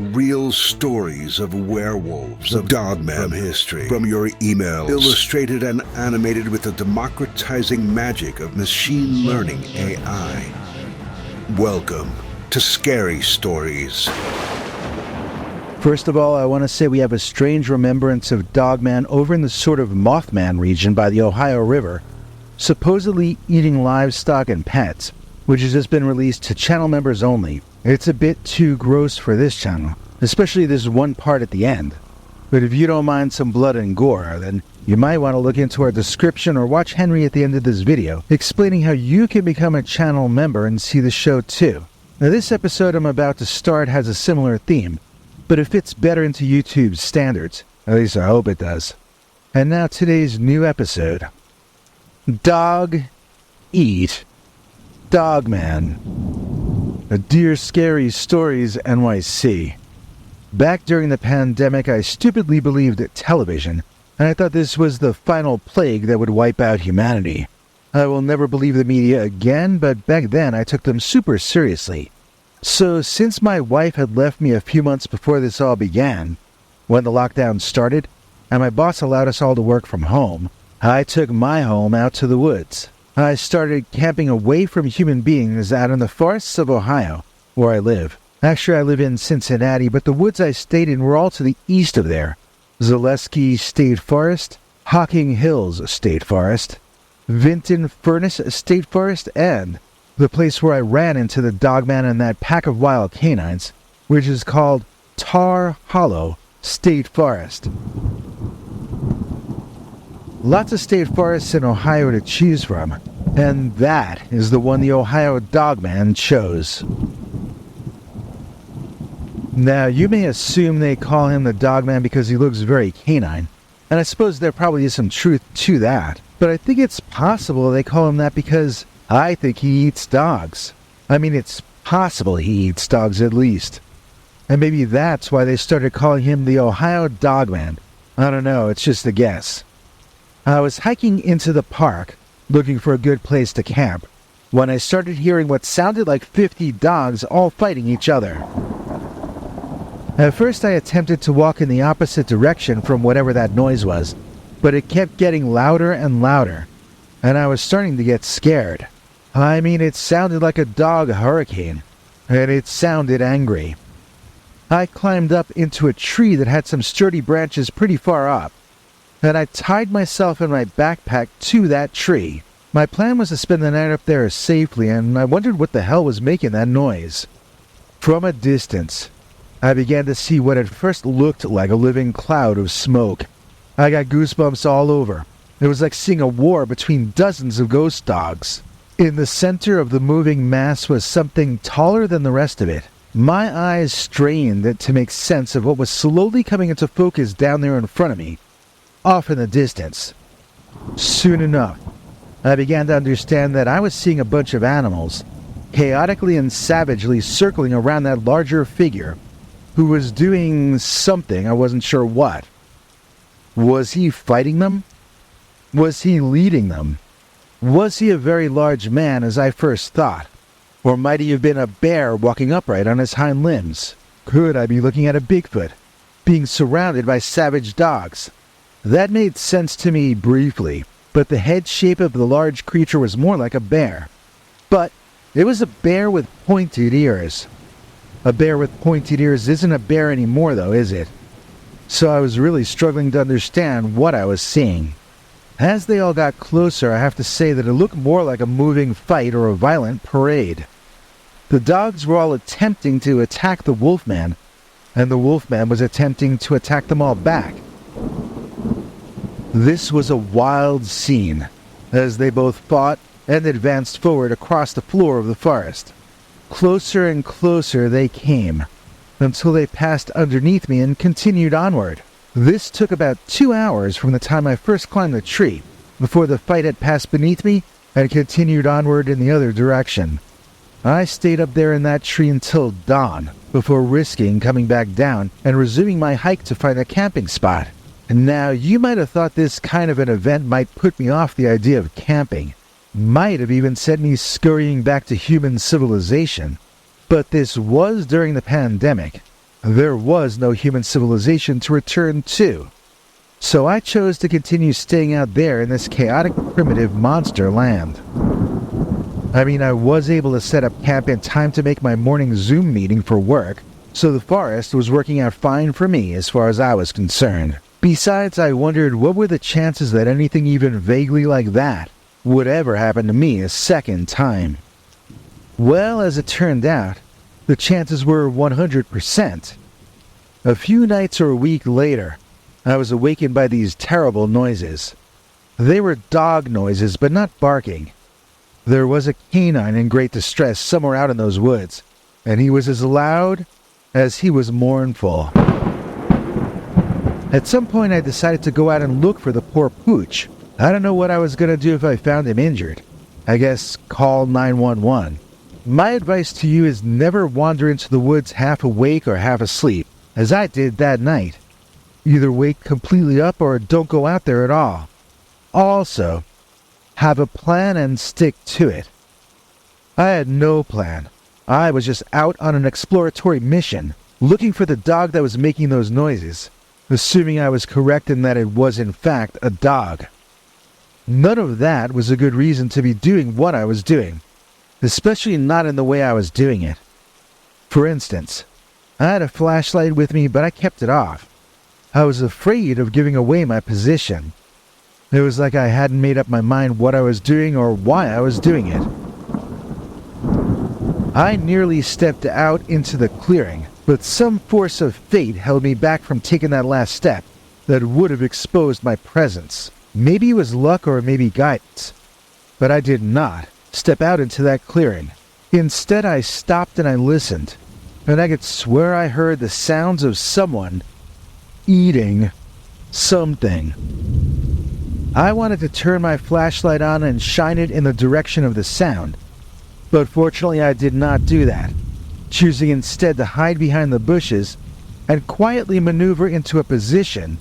Real stories of werewolves, of dogmen from history, from your emails, illustrated and animated with the democratizing magic of machine learning AI. Welcome to Scary Stories. First of all, I want to say we have a strange remembrance of Dogman over in the sort of Mothman region by the Ohio River, supposedly eating livestock and pets, which has just been released to channel members only. It's a bit too gross for this channel, especially this one part at the end. But if you don't mind some blood and gore, then you might want to look into our description or watch Henry at the end of this video, explaining how you can become a channel member and see the show too. Now this episode I'm about to start has a similar theme, but it fits better into YouTube's standards. At least I hope it does. And now today's new episode. Dog, Eat Dogman. A Dear Scary Stories NYC. Back during the pandemic, I stupidly believed television, and I thought this was the final plague that would wipe out humanity. I will never believe the media again, but back then I took them super seriously. So since my wife had left me a few months before this all began, when the lockdown started, and my boss allowed us all to work from home, I took my home out to the woods. I started camping away from human beings out in the forests of Ohio, where I live. Actually, I live in Cincinnati, but the woods I stayed in were all to the east of there. Zaleski State Forest, Hocking Hills State Forest, Vinton Furnace State Forest, and the place where I ran into the Dogman and that pack of wild canines, which is called Tar Hollow State Forest. Lots of state forests in Ohio to choose from, and that is the one the Ohio Dogman chose. Now, you may assume they call him the Dogman because he looks very canine, and I suppose there probably is some truth to that, but I think it's possible they call him that because I think he eats dogs. I mean, it's possible he eats dogs at least. And maybe that's why they started calling him the Ohio Dogman. I don't know, it's just a guess. I was hiking into the park, looking for a good place to camp, when I started hearing what sounded like 50 dogs all fighting each other. At first I attempted to walk in the opposite direction from whatever that noise was, but it kept getting louder and louder, and I was starting to get scared. I mean, it sounded like a dog hurricane, and it sounded angry. I climbed up into a tree that had some sturdy branches pretty far up, and I tied myself and my backpack to that tree. My plan was to spend the night up there safely, and I wondered what the hell was making that noise. From a distance, I began to see what at first looked like a living cloud of smoke. I got goosebumps all over. It was like seeing a war between dozens of ghost dogs. In the center of the moving mass was something taller than the rest of it. My eyes strained to make sense of what was slowly coming into focus down there in front of me, off in the distance. Soon enough, I began to understand that I was seeing a bunch of animals, chaotically and savagely circling around that larger figure, who was doing something, I wasn't sure what. Was he fighting them? Was he leading them? Was he a very large man, as I first thought? Or might he have been a bear walking upright on his hind limbs? Could I be looking at a Bigfoot, being surrounded by savage dogs? That made sense to me briefly, but the head shape of the large creature was more like a bear. But it was a bear with pointed ears. A bear with pointed ears isn't a bear anymore though, is it? So I was really struggling to understand what I was seeing. As they all got closer, I have to say that it looked more like a moving fight or a violent parade. The dogs were all attempting to attack the wolfman, and the wolfman was attempting to attack them all back. This was a wild scene, as they both fought and advanced forward across the floor of the forest. Closer and closer they came, until they passed underneath me and continued onward. This took about 2 hours from the time I first climbed the tree, before the fight had passed beneath me and continued onward in the other direction. I stayed up there in that tree until dawn, before risking coming back down and resuming my hike to find a camping spot. Now, you might have thought this kind of an event might put me off the idea of camping, might have even sent me scurrying back to human civilization, but this was during the pandemic, there was no human civilization to return to. So I chose to continue staying out there in this chaotic, primitive monster land. I mean, I was able to set up camp in time to make my morning Zoom meeting for work, so the forest was working out fine for me as far as I was concerned. Besides, I wondered what were the chances that anything even vaguely like that would ever happen to me a second time. Well, as it turned out, the chances were 100%. A few nights or a week later, I was awakened by these terrible noises. They were dog noises, but not barking. There was a canine in great distress somewhere out in those woods, and he was as loud as he was mournful. At some point I decided to go out and look for the poor pooch. I don't know what I was going to do if I found him injured. I guess call 911. My advice to you is never wander into the woods half awake or half asleep, as I did that night. Either wake completely up or don't go out there at all. Also, have a plan and stick to it. I had no plan. I was just out on an exploratory mission, looking for the dog that was making those noises, assuming I was correct in that it was in fact a dog. None of that was a good reason to be doing what I was doing, especially not in the way I was doing it. For instance, I had a flashlight with me, but I kept it off. I was afraid of giving away my position. It was like I hadn't made up my mind what I was doing or why I was doing it. I nearly stepped out into the clearing, but some force of fate held me back from taking that last step that would have exposed my presence. Maybe it was luck or maybe guidance, but I did not step out into that clearing. Instead, I stopped and I listened, and I could swear I heard the sounds of someone eating something. I wanted to turn my flashlight on and shine it in the direction of the sound, but fortunately I did not do that, choosing instead to hide behind the bushes and quietly maneuver into a position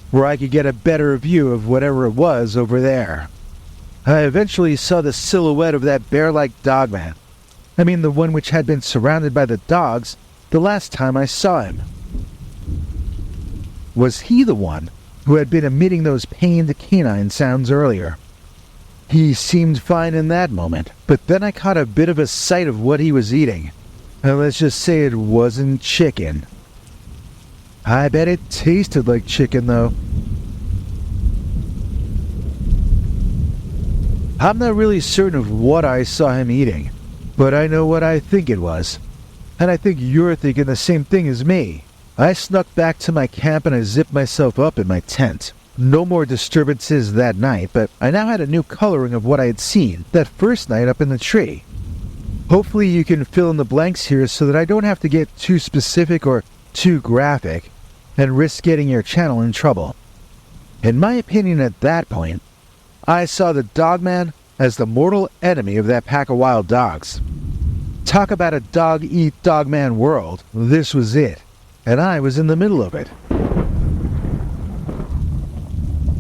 where I could get a better view of whatever it was over there. I eventually saw the silhouette of that bear-like dogman. I mean the one which had been surrounded by the dogs the last time I saw him. Was he the one who had been emitting those pained canine sounds earlier? He seemed fine in that moment, but then I caught a bit of a sight of what he was eating. And let's just say it wasn't chicken. I bet it tasted like chicken, though. I'm not really certain of what I saw him eating, but I know what I think it was. And I think you're thinking the same thing as me. I snuck back to my camp and I zipped myself up in my tent. No more disturbances that night, but I now had a new coloring of what I had seen that first night up in the tree. Hopefully you can fill in the blanks here so that I don't have to get too specific or too graphic and risk getting your channel in trouble. In my opinion at that point, I saw the Dogman as the mortal enemy of that pack of wild dogs. Talk about a dog eat Dogman world, this was it, and I was in the middle of it.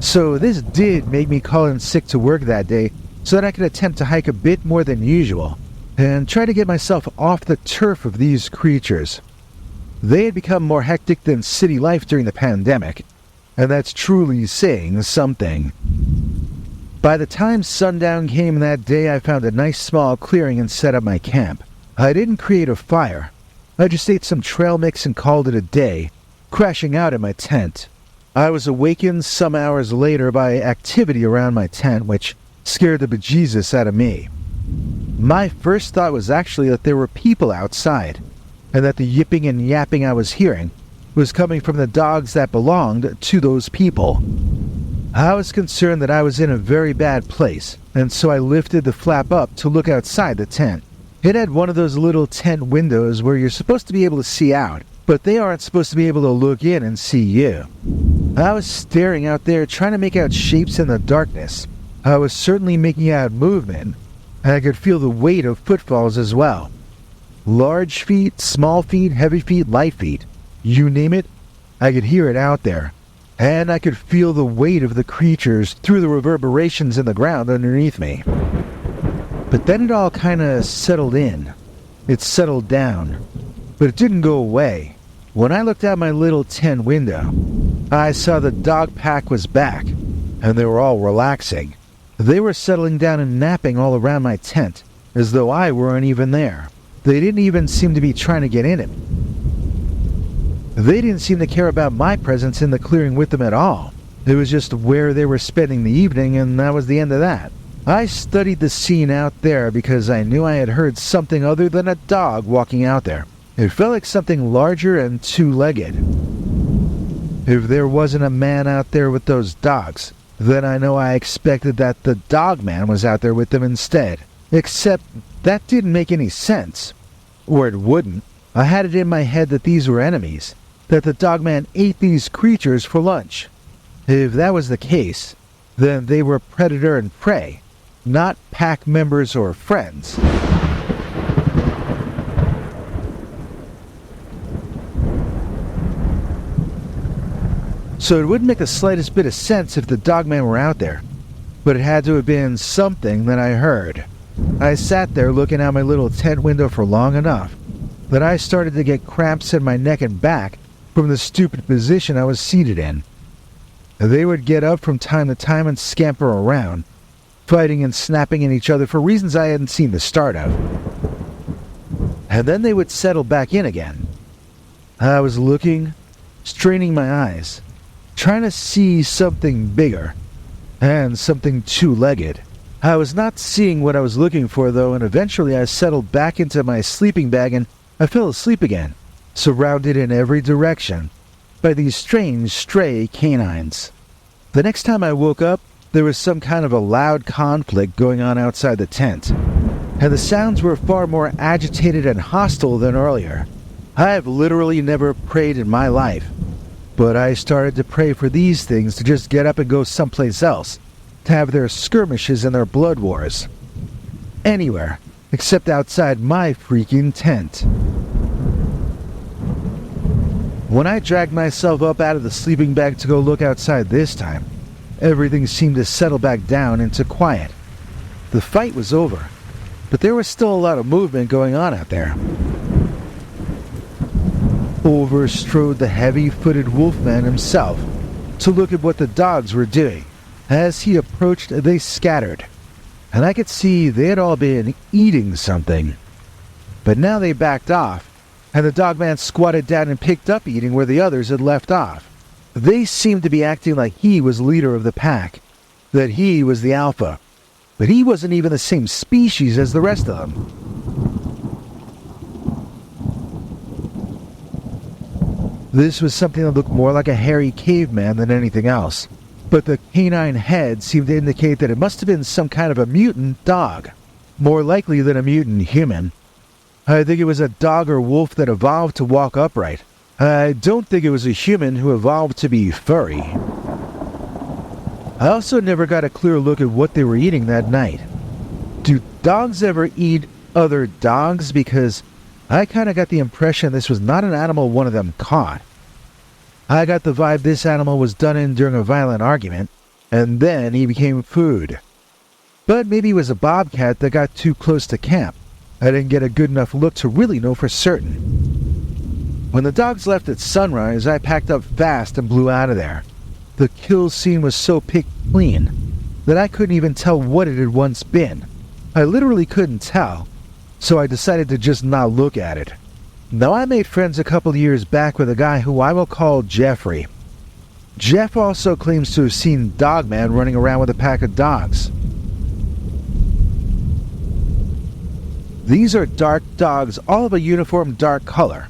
So this did make me call in sick to work that day so that I could attempt to hike a bit more than usual and try to get myself off the turf of these creatures. They had become more hectic than city life during the pandemic, and that's truly saying something. By the time sundown came that day, I found a nice small clearing and set up my camp. I didn't create a fire. I just ate some trail mix and called it a day, crashing out in my tent. I was awakened some hours later by activity around my tent, which scared the bejesus out of me. My first thought was actually that there were people outside, and that the yipping and yapping I was hearing was coming from the dogs that belonged to those people. I was concerned that I was in a very bad place, and so I lifted the flap up to look outside the tent. It had one of those little tent windows where you're supposed to be able to see out, but they aren't supposed to be able to look in and see you. I was staring out there trying to make out shapes in the darkness. I was certainly making out movement, and I could feel the weight of footfalls as well. Large feet, small feet, heavy feet, light feet. You name it, I could hear it out there. And I could feel the weight of the creatures through the reverberations in the ground underneath me. But then it all kinda settled in. It settled down. But it didn't go away. When I looked out my little tent window, I saw the dog pack was back, and they were all relaxing. They were settling down and napping all around my tent, as though I weren't even there. They didn't even seem to be trying to get in it. They didn't seem to care about my presence in the clearing with them at all. It was just where they were spending the evening, and that was the end of that. I studied the scene out there because I knew I had heard something other than a dog walking out there. It felt like something larger and two-legged. If there wasn't a man out there with those dogs, then I know I expected that the Dogman was out there with them instead. Except that didn't make any sense. Or it wouldn't. I had it in my head that these were enemies, that the Dogman ate these creatures for lunch. If that was the case, then they were predator and prey, not pack members or friends. So it wouldn't make the slightest bit of sense if the Dogmen were out there, but it had to have been something that I heard. I sat there looking out my little tent window for long enough that I started to get cramps in my neck and back from the stupid position I was seated in. They would get up from time to time and scamper around, fighting and snapping at each other for reasons I hadn't seen the start of. And then they would settle back in again. I was looking, straining my eyes, trying to see something bigger, and something two-legged. I was not seeing what I was looking for, though, and eventually I settled back into my sleeping bag and I fell asleep again, surrounded in every direction by these strange, stray canines. The next time I woke up, there was some kind of a loud conflict going on outside the tent, and the sounds were far more agitated and hostile than earlier. I have literally never prayed in my life, but I started to pray for these things to just get up and go someplace else, to have their skirmishes and their blood wars. Anywhere, except outside my freaking tent. When I dragged myself up out of the sleeping bag to go look outside this time, everything seemed to settle back down into quiet. The fight was over, but there was still a lot of movement going on out there. Over strode the heavy-footed wolfman himself to look at what the dogs were doing. As he approached, they scattered, and I could see they had all been eating something. But now they backed off, and the Dogman squatted down and picked up eating where the others had left off. They seemed to be acting like he was leader of the pack, that he was the alpha, but he wasn't even the same species as the rest of them. This was something that looked more like a hairy caveman than anything else, but the canine head seemed to indicate that it must have been some kind of a mutant dog, more likely than a mutant human. I think it was a dog or wolf that evolved to walk upright. I don't think it was a human who evolved to be furry. I also never got a clear look at what they were eating that night. Do dogs ever eat other dogs? Because I kind of got the impression this was not an animal one of them caught. I got the vibe this animal was done in during a violent argument, and then he became food. But maybe it was a bobcat that got too close to camp. I didn't get a good enough look to really know for certain. When the dogs left at sunrise, I packed up fast and blew out of there. The kill scene was so picked clean that I couldn't even tell what it had once been. I literally couldn't tell, so I decided to just not look at it. Now, I made friends a couple years back with a guy who I will call Jeffrey. Jeff also claims to have seen Dogman running around with a pack of dogs. These are dark dogs, all of a uniform dark color,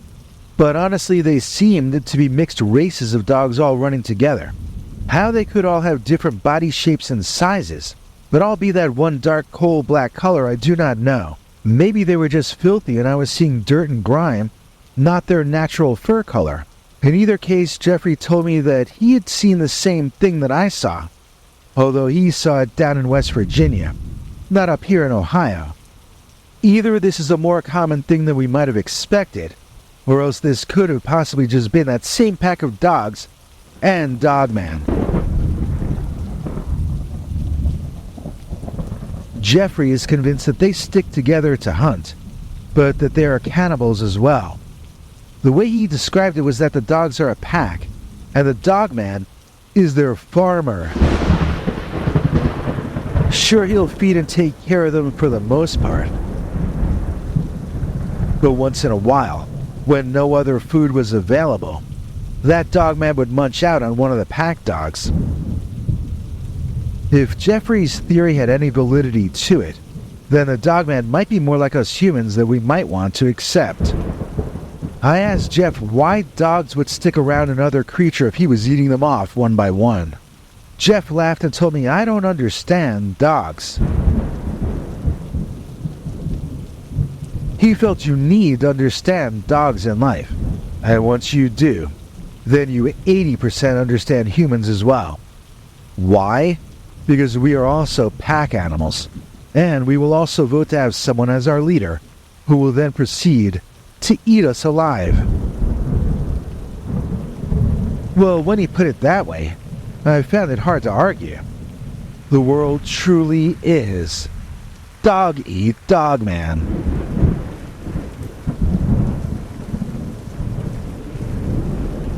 but honestly they seemed to be mixed races of dogs all running together. How they could all have different body shapes and sizes, but all be that one dark coal black color, I do not know. Maybe they were just filthy and I was seeing dirt and grime, not their natural fur color. In either case, Jeffrey told me that he had seen the same thing that I saw, although he saw it down in West Virginia, not up here in Ohio. Either this is a more common thing than we might have expected, or else this could have possibly just been that same pack of dogs and Dogman. Jeffrey is convinced that they stick together to hunt, but that they are cannibals as well. The way he described it was that the dogs are a pack, and the Dogman is their farmer. Sure, he'll feed and take care of them for the most part. But once in a while, when no other food was available, that Dogman would munch out on one of the pack dogs. If Jeffrey's theory had any validity to it, then the Dogman might be more like us humans than we might want to accept. I asked Jeff why dogs would stick around another creature if he was eating them off one by one. Jeff laughed and told me I don't understand dogs. He felt you need to understand dogs in life, and once you do, then you 80% understand humans as well. Why? Because we are also pack animals, and we will also vote to have someone as our leader, who will then proceed to eat us alive. Well, when he put it that way, I found it hard to argue. The world truly is Dog Eat Dogman.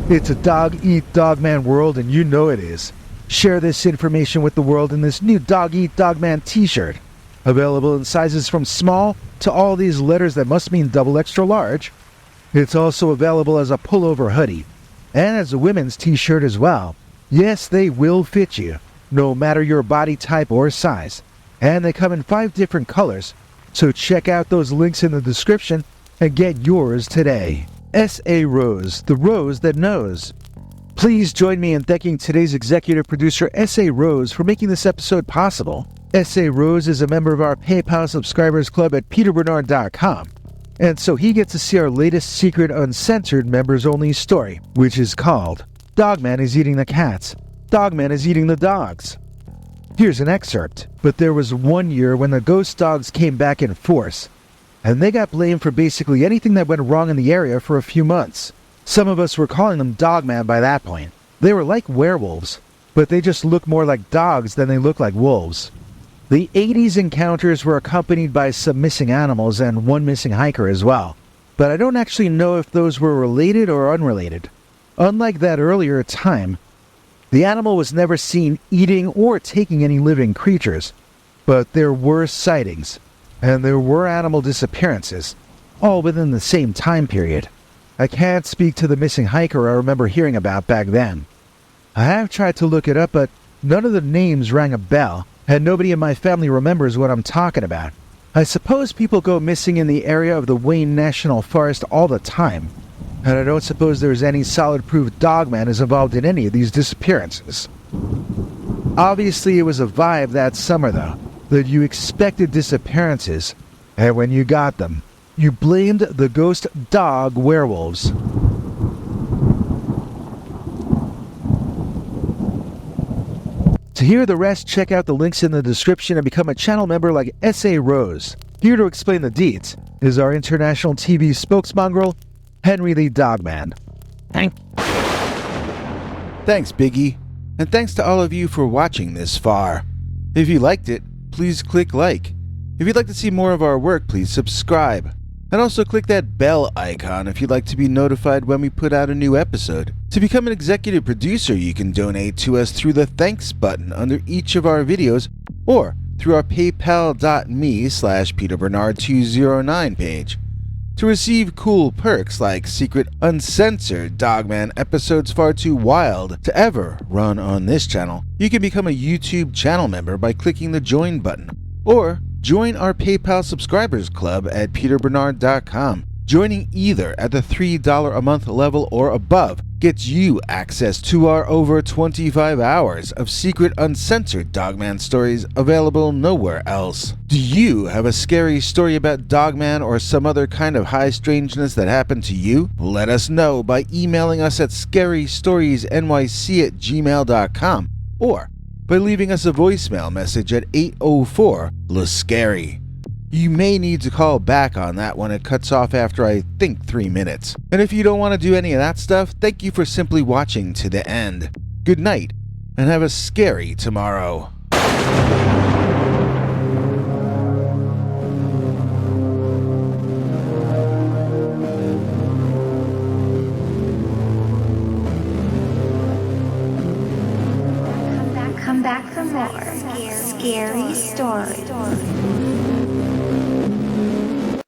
It's a Dog Eat Dogman world, and you know it is. Share this information with the world in this new Dog Eat Dogman t-shirt. Available in sizes from small to all these letters that must mean double extra large. It's also available as a pullover hoodie, and as a women's t-shirt as well. Yes, they will fit you, no matter your body type or size. And they come in 5 different colors, so check out those links in the description and get yours today. S.A. Rose, the rose that knows. Please join me in thanking today's executive producer S.A. Rose for making this episode possible. S.A. Rose is a member of our PayPal subscribers club at peterbernard.com, and so he gets to see our latest secret uncensored members-only story, which is called Dogman is Eating the Cats, Dogman is Eating the Dogs. Here's an excerpt. But there was one year when the ghost dogs came back in force, and they got blamed for basically anything that went wrong in the area for a few months. Some of us were calling them Dogman by that point. They were like werewolves, but they just looked more like dogs than they looked like wolves. The 80s encounters were accompanied by some missing animals and one missing hiker as well, but I don't actually know if those were related or unrelated. Unlike that earlier time, the animal was never seen eating or taking any living creatures, but there were sightings, and there were animal disappearances, all within the same time period. I can't speak to the missing hiker I remember hearing about back then. I have tried to look it up, but none of the names rang a bell, and nobody in my family remembers what I'm talking about. I suppose people go missing in the area of the Wayne National Forest all the time, and I don't suppose there's any solid proof Dogman is involved in any of these disappearances. Obviously it was a vibe that summer though, that you expected disappearances, and when you got them, you blamed the ghost dog werewolves. To hear the rest, check out the links in the description and become a channel member like S.A. Rose. Here to explain the deets is our international TV spokesmongrel, Henry Lee Dogman. Thanks, Biggie. And thanks to all of you for watching this far. If you liked it, please click like. If you'd like to see more of our work, please subscribe. And also click that bell icon if you'd like to be notified when we put out a new episode. To become an executive producer, you can donate to us through the thanks button under each of our videos or through our paypal.me/PeterBernard209 page. To receive cool perks like secret uncensored Dogman episodes far too wild to ever run on this channel, you can become a YouTube channel member by clicking the join button, or join our PayPal subscribers club at peterbernard.com. Joining either at the $3 a month level or above gets you access to our over 25 hours of secret uncensored Dogman stories available nowhere else. Do you have a scary story about Dogman or some other kind of high strangeness that happened to you? Let us know by emailing us at scarystoriesnyc@gmail.com or by leaving us a voicemail message at 804-LA-SCARY. You may need to call back on that one. It cuts off after I think 3 minutes. And if you don't want to do any of that stuff, thank you for simply watching to the end. Good night, and have a scary tomorrow. Come back for more scary stories.